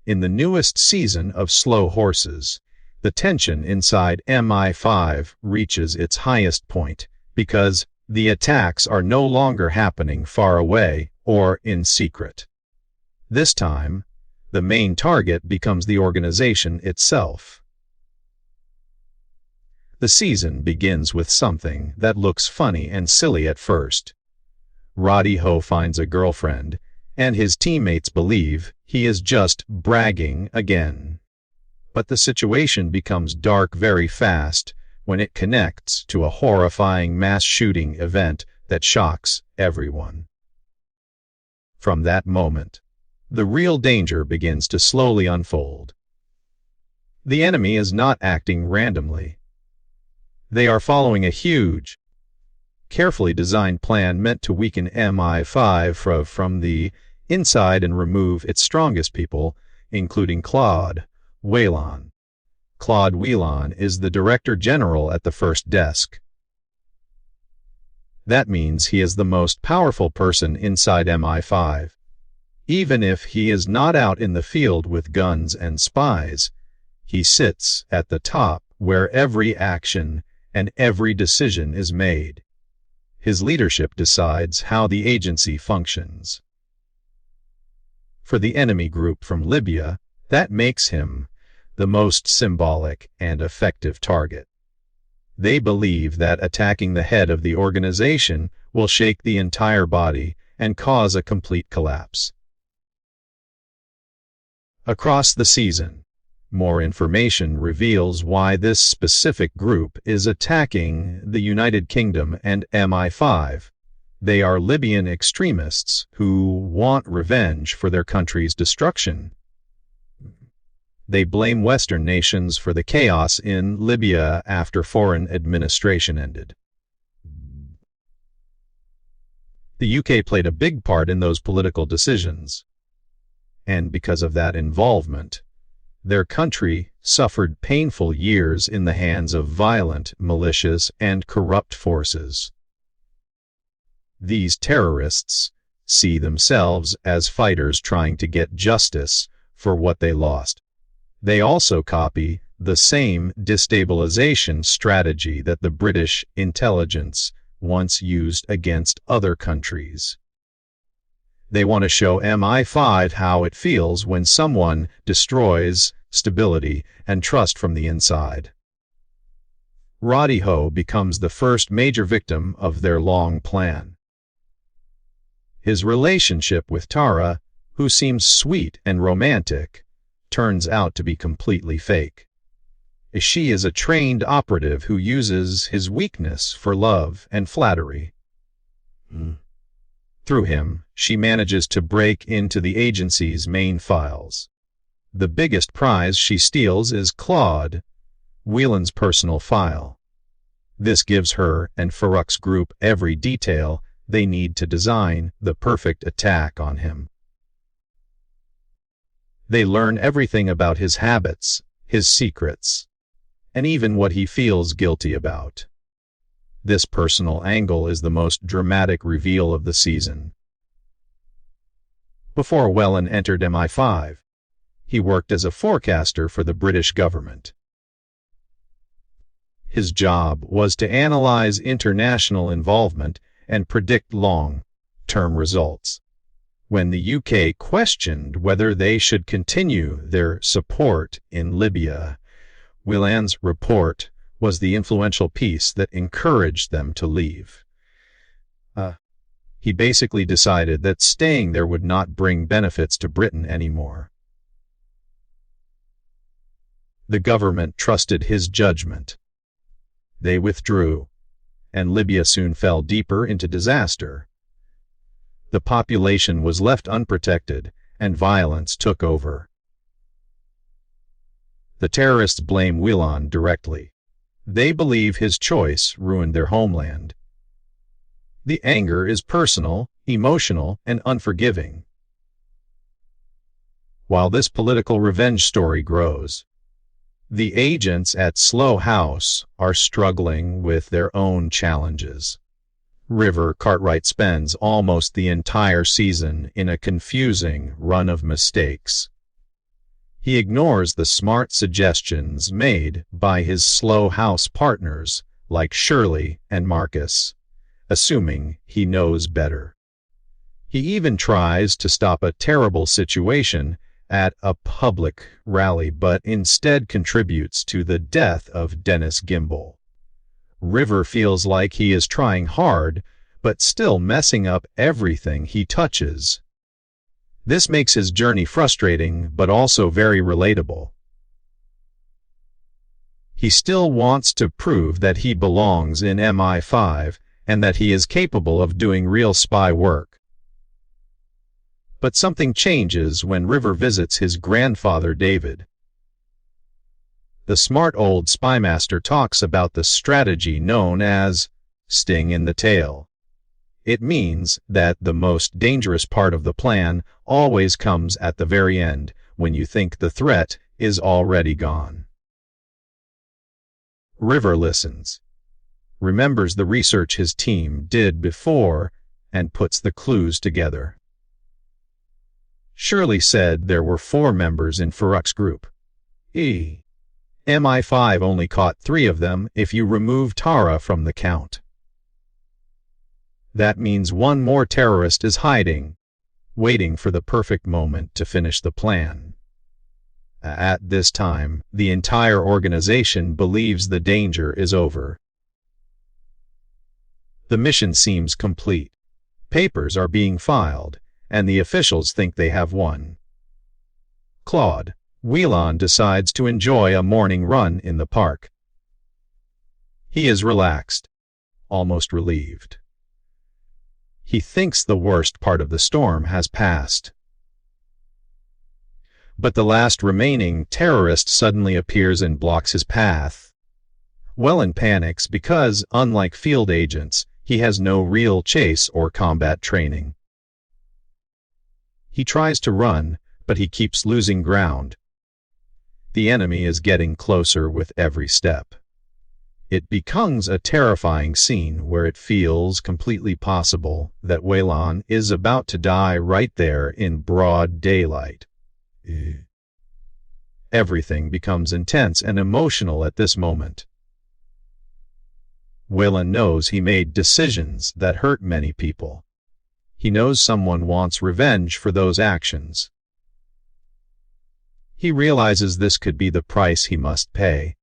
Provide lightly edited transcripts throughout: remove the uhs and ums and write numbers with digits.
In the newest season of Slow Horses, the tension inside MI5 reaches its highest point because the attacks are no longer happening far away or in secret. This time, the main target becomes the organization itself. The season begins with something that looks funny and silly at first. Roddy Ho finds a girlfriend, and his teammates believe he is just bragging again. But the situation becomes dark very fast when it connects to a horrifying mass shooting event that shocks everyone. From that moment, the real danger begins to slowly unfold. The enemy is not acting randomly. They are following a huge, carefully designed plan meant to weaken MI5 from the inside and remove its strongest people, including Claude Whelan. Claude Whelan is the Director General at the first desk. That means he is the most powerful person inside MI5. Even if he is not out in the field with guns and spies, he sits at the top where every action and every decision is made. His leadership decides how the agency functions. For the enemy group from Libya, that makes him the most symbolic and effective target. They believe that attacking the head of the organization will shake the entire body and cause a complete collapse. Across the season, more information reveals why this specific group is attacking the United Kingdom and MI5. They are Libyan extremists who want revenge for their country's destruction. They blame Western nations for the chaos in Libya after foreign administration ended. The UK played a big part in those political decisions, and because of that involvement, their country suffered painful years in the hands of violent, malicious, and corrupt forces. These terrorists see themselves as fighters trying to get justice for what they lost. They also copy the same destabilization strategy that the British intelligence once used against other countries. They want to show MI5 how it feels when someone destroys stability and trust from the inside. Roddy Ho becomes the first major victim of their long plan. His relationship with Tara, who seems sweet and romantic, turns out to be completely fake. She is a trained operative who uses his weakness for love and flattery. Through him, she manages to break into the agency's main files. The biggest prize she steals is Claude Whelan's personal file. This gives her and Farouk's group every detail they need to design the perfect attack on him. They learn everything about his habits, his secrets, and even what he feels guilty about. This personal angle is the most dramatic reveal of the season. Before Whelan entered MI5, he worked as a forecaster for the British government. His job was to analyze international involvement and predict long-term results. When the UK questioned whether they should continue their support in Libya, Whelan's report was the influential piece that encouraged them to leave. He basically decided that staying there would not bring benefits to Britain anymore. The government trusted his judgment. They withdrew, and Libya soon fell deeper into disaster. The population was left unprotected, and violence took over. The terrorists blame Whelan directly. They believe his choice ruined their homeland. The anger is personal, emotional, and unforgiving. While this political revenge story grows, the agents at Slow House are struggling with their own challenges. River Cartwright spends almost the entire season in a confusing run of mistakes. He ignores the smart suggestions made by his slow house partners like Shirley and Marcus, assuming he knows better. He even tries to stop a terrible situation at a public rally, but instead contributes to the death of Dennis Gimble. River feels like he is trying hard, but still messing up everything he touches. This makes his journey frustrating, but also very relatable. He still wants to prove that he belongs in MI5 and that he is capable of doing real spy work. But something changes when River visits his grandfather David. The smart old spymaster talks about the strategy known as sting in the tail. It means that the most dangerous part of the plan always comes at the very end, when you think the threat is already gone. River listens, remembers the research his team did before, and puts the clues together. Shirley said there were 4 members in Farooq's group. MI5 only caught 3 of them if you remove Tara from the count. That means one more terrorist is hiding, waiting for the perfect moment to finish the plan. At this time, the entire organization believes the danger is over. The mission seems complete. Papers are being filed, and the officials think they have won. Claude Whelan decides to enjoy a morning run in the park. He is relaxed, almost relieved. He thinks the worst part of the storm has passed. But the last remaining terrorist suddenly appears and blocks his path. Whelan panics because, unlike field agents, he has no real chase or combat training. He tries to run, but he keeps losing ground. The enemy is getting closer with every step. It becomes a terrifying scene where it feels completely possible that Whelan is about to die right there in broad daylight. Everything becomes intense and emotional at this moment. Whelan knows he made decisions that hurt many people. He knows someone wants revenge for those actions. He realizes this could be the price he must pay.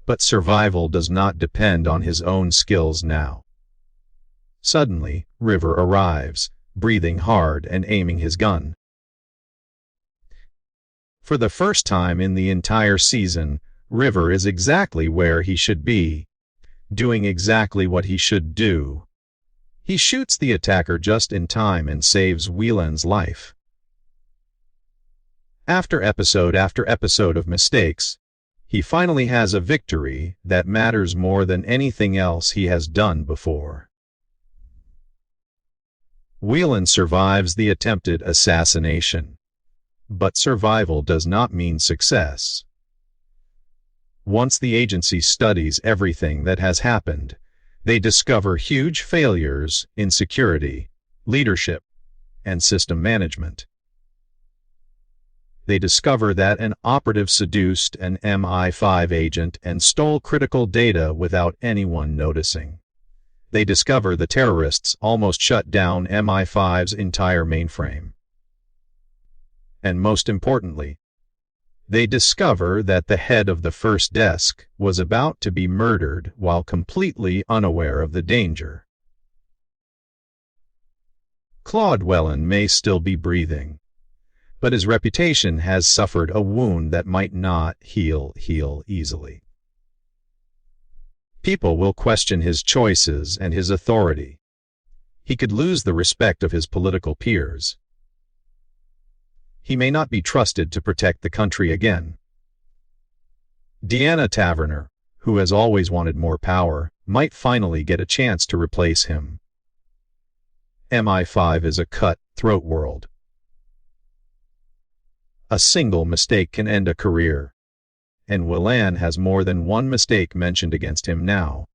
But survival does not depend on his own skills now. Suddenly, River arrives, breathing hard and aiming his gun. For the first time in the entire season, River is exactly where he should be, doing exactly what he should do. He shoots the attacker just in time and saves Whelan's life. After episode of mistakes, he finally has a victory that matters more than anything else he has done before. Whelan survives the attempted assassination. But survival does not mean success. Once the agency studies everything that has happened, they discover huge failures in security, leadership, and system management. They discover that an operative seduced an MI5 agent and stole critical data without anyone noticing. They discover the terrorists almost shut down MI5's entire mainframe. And most importantly, they discover that the head of the first desk was about to be murdered while completely unaware of the danger. Claude Whelan may still be breathing, but his reputation has suffered a wound that might not heal easily. People will question his choices and his authority. He could lose the respect of his political peers. He may not be trusted to protect the country again. Deanna Taverner, who has always wanted more power, might finally get a chance to replace him. MI5 is a cut-throat world. A single mistake can end a career, and Whelan has more than one mistake mentioned against him now.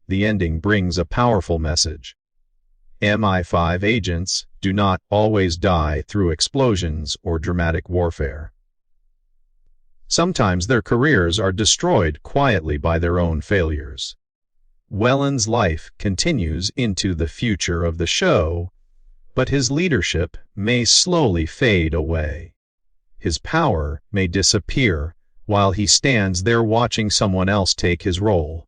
The ending brings a powerful message. MI5 agents do not always die through explosions or dramatic warfare. Sometimes their careers are destroyed quietly by their own failures. Whelan's life continues into the future of the show, but his leadership may slowly fade away. His power may disappear while he stands there watching someone else take his role.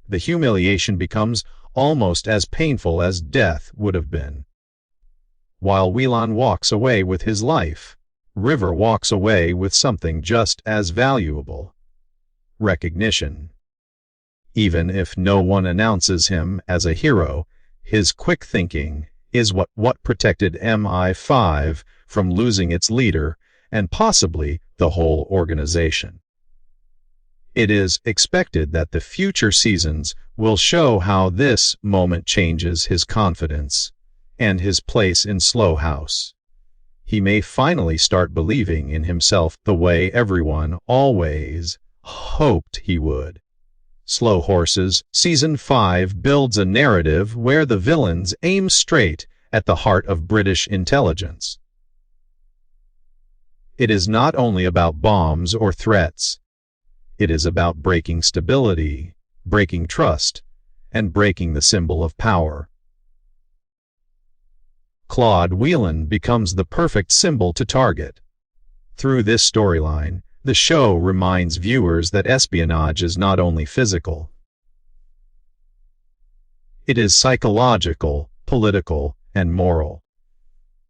The humiliation becomes almost as painful as death would have been. While Whelan walks away with his life, River walks away with something just as valuable: recognition. Even if no one announces him as a hero, his quick thinking is what protected MI5 from losing its leader and possibly the whole organization. It is expected that the future seasons will show how this moment changes his confidence and his place in Slow House. He may finally start believing in himself the way everyone always hoped he would. Slow Horses Season 5 builds a narrative where the villains aim straight at the heart of British intelligence. It is not only about bombs or threats. It is about breaking stability, breaking trust, and breaking the symbol of power. Claude Whelan becomes the perfect symbol to target. Through this storyline, the show reminds viewers that espionage is not only physical. It is psychological, political, and moral.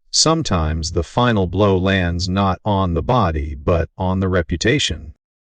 Sometimes the final blow lands not on the body but on the reputation.